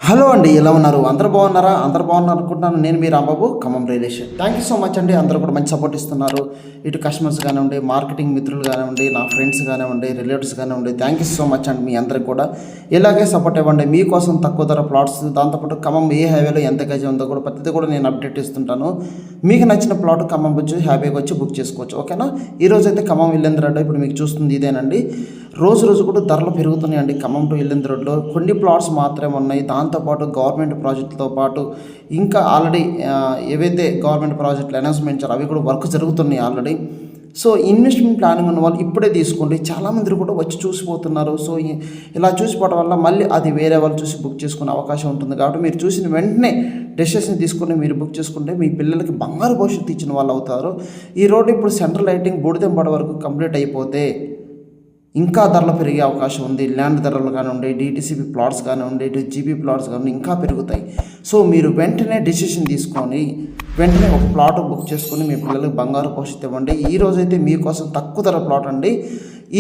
Hello అండి, ఎలా ఉన్నారు? అందరూ బాగున్నారా? అందరూ బాగున్నారు అనుకుంటున్నాను. నేను మీ Rambabu, Khammam real estate. Thank you so much అండి. అందరూ కూడా మంచి సపోర్ట్ ఇస్తున్నారు. ఇటు కస్టమర్స్ కానివ్వండి, మార్కెటింగ్ మిత్రులు కానివ్వండి, నా ఫ్రెండ్స్ కానివ్వండి, రిలేటివ్స్ కానివ్వండి, థ్యాంక్ యూ సో మచ్ అండి. మీ అందరికి కూడా ఇలాగే సపోర్ట్ ఇవ్వండి. మీకోసం తక్కువ ధర ప్లాట్స్, దాంతోపాటు ఖమ్మం ఏ హైవేలో ఎంత గజం ఉందో కూడా ప్రతిదీ కూడా నేను అప్డేట్ ఇస్తుంటాను. మీకు నచ్చిన ప్లాట్ ఖమ్మం వచ్చి హ్యాపీగా వచ్చి బుక్ చేసుకోవచ్చు. ఓకేనా? ఈరోజు అయితే ఖమ్మం ఇల్లందు రోడ్ ఇప్పుడు మీకు చూస్తుంది ఇదేనండి. రోజు కూడా ధరలు పెరుగుతున్నాయండి. ఖమ్మం టు ఇల్లందు రోడ్లో కొన్ని ప్లాట్స్ మాత్రమే ఉన్నాయి. దాంతోపాటు గవర్నమెంట్ ప్రాజెక్టులతో పాటు ఇంకా ఆల్రెడీ ఏవైతే గవర్నమెంట్ ప్రాజెక్టులు అనౌన్స్మెంట్ చేయాలో అవి కూడా వర్క్ జరుగుతున్నాయి ఆల్రెడీ. సో ఇన్వెస్ట్మెంట్ ప్లానింగ్ ఉన్న వాళ్ళు ఇప్పుడే తీసుకోండి. చాలామంది కూడా వచ్చి చూసిపోతున్నారు. సో ఇలా చూసిపోవడం వల్ల మళ్ళీ అది వేరే వాళ్ళు చూసి బుక్ చేసుకునే అవకాశం ఉంటుంది. కాబట్టి మీరు చూసిన వెంటనే డెసిషన్ తీసుకుని మీరు బుక్ చేసుకుంటే మీ పిల్లలకి బంగారు భవిష్యత్తు ఇచ్చిన వాళ్ళు అవుతారు. ఈ రోడ్డు ఇప్పుడు సెంట్రల్ లైటింగ్ బూడిదెంపడ వరకు కంప్లీట్ అయిపోతే ఇంకా ధరలు పెరిగే అవకాశం ఉంది. ల్యాండ్ ధరలు కానివ్వండి, డిటీసీపీ ప్లాట్స్ కానివ్వండి, ఇటు జీబీ ప్లాట్స్ కానివ్వండి ఇంకా పెరుగుతాయి. సో మీరు వెంటనే డెసిషన్ తీసుకొని వెంటనే ఒక ప్లాట్ బుక్ చేసుకొని మీ పిల్లలకు బంగారు భవిష్యత్తు ఇవ్వండి. ఈ రోజైతే మీకోసం తక్కువ ధర ప్లాట్ అండి.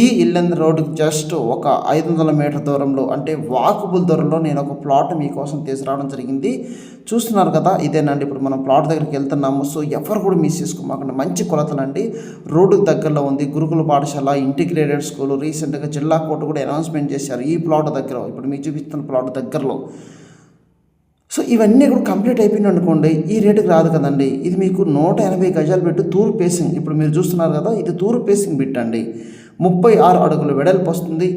ఈ ఇల్లందు రోడ్డుకి జస్ట్ ఒక 500 మీటర్ దూరంలో, అంటే వాకబుల్ దూరంలో నేను ఒక ప్లాట్ మీకోసం తీసుకురావడం జరిగింది. చూస్తున్నారు కదా, ఇదేనండి. ఇప్పుడు మనం ప్లాట్ దగ్గరికి వెళ్తున్నాము. సో ఎవరు కూడా మిస్ చేసుకోమాకండి. మంచి కొలతలండి. రోడ్డుకు దగ్గరలో ఉంది. గురుకుల పాఠశాల, ఇంటిగ్రేటెడ్ స్కూల్. రీసెంట్గా జిల్లా కోర్టు కూడా అనౌన్స్మెంట్ చేశారు ఈ ప్లాట్ దగ్గర, ఇప్పుడు మీకు చూపిస్తున్న ప్లాట్ దగ్గరలో. సో ఇవన్నీ కూడా కంప్లీట్ అయిపోయింది అనుకోండి, ఈ రేటుకి రాదు కదండి. ఇది మీకు 180 గజాలు పెట్టి తూర్పు పేసింగ్. ఇప్పుడు మీరు చూస్తున్నారు కదా, ఇది తూర్పు పేసింగ్ బిట్ అండి. 36 అడుగుల వెడల్పు వస్తుంది,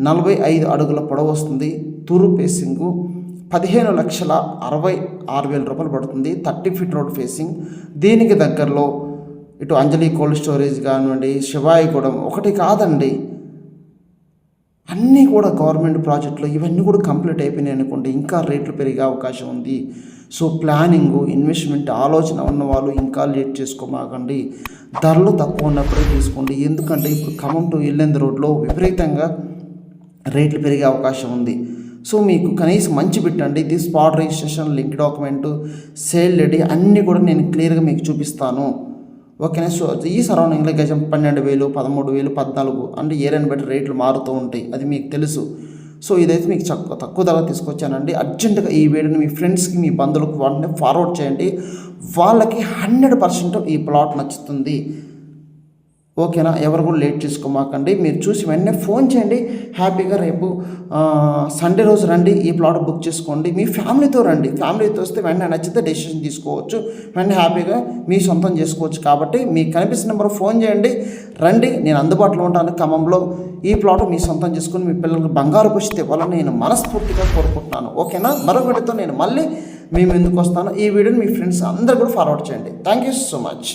45 అడుగుల పొడవు వస్తుంది. తూర్పు పేసింగు 15,66,000 రూపాయలు పడుతుంది. 30 ఫీట్ రోడ్ ఫేసింగ్. దీనికి దగ్గరలో ఇటు అంజలి కోల్డ్ స్టోరేజ్ కానివ్వండి, శివాయిగూడెం ఒకటి కాదండి, అన్నీ కూడా గవర్నమెంట్ ప్రాజెక్టులు ఇవన్నీ కూడా కంప్లీట్ అయిపోయినాయి అనుకోండి, ఇంకా రేట్లు పెరిగే అవకాశం ఉంది. సో ప్లానింగు, ఇన్వెస్ట్మెంట్ ఆలోచన ఉన్న వాళ్ళు ఇంకా లేట్ చేసుకోమాకండి. ధరలు తక్కువ ఉన్నప్పుడే తీసుకోండి. ఎందుకంటే ఇప్పుడు ఖమ్మం టు ఇల్లందు రోడ్లో విపరీతంగా రేట్లు పెరిగే అవకాశం ఉంది. సో మీకు కనీసం మంచి పెట్టండి. ఇది spot registration, link document, sale ready అన్నీ కూడా నేను క్లియర్గా మీకు చూపిస్తాను. ఓకేనా? సో ఈ సరౌండింగ్లో గజం 12,000, 13,000, 14 అంటే ఏరియాని బట్టి రేట్లు మారుతూ ఉంటాయి, అది మీకు తెలుసు. సో ఇదైతే మీకు తక్కువ ధర తీసుకొచ్చానండి. అర్జెంటుగా ఈ వీడియోని మీ ఫ్రెండ్స్కి, మీ బంధువులకు వాటిని ఫార్వర్డ్ చేయండి. వాళ్ళకి 100% ఈ ప్లాట్ నచ్చుతుంది. ఓకేనా? ఎవరు కూడా లేట్ చేసుకోమాకండి. మీరు చూసి వెంటనే ఫోన్ చేయండి. హ్యాపీగా రేపు సండే రోజు రండి, ఈ ప్లాట్ బుక్ చేసుకోండి. మీ ఫ్యామిలీతో రండి. ఫ్యామిలీతో వస్తే వెంటనే నచ్చితే డెసిషన్ తీసుకోవచ్చు, వెంటనే హ్యాపీగా మీ సొంతం చేసుకోవచ్చు. కాబట్టి మీకు కనిపిస్తున్న నెంబర్ ఫోన్ చేయండి, రండి. నేను అందుబాటులో ఉంటాను ఖమ్మంలో. ఈ ప్లాట్ మీ సొంతం చేసుకుని మీ పిల్లలకు బంగారు భవిష్యత్తు ఇవ్వాలని నేను మనస్ఫూర్తిగా కోరుకుంటున్నాను. ఓకేనా? మరొక వీడియోతో నేను మళ్ళీ మీ ముందుకు వస్తాను. ఈ వీడియోని మీ ఫ్రెండ్స్ అందరూ కూడా ఫార్వర్డ్ చేయండి. Thank you so much.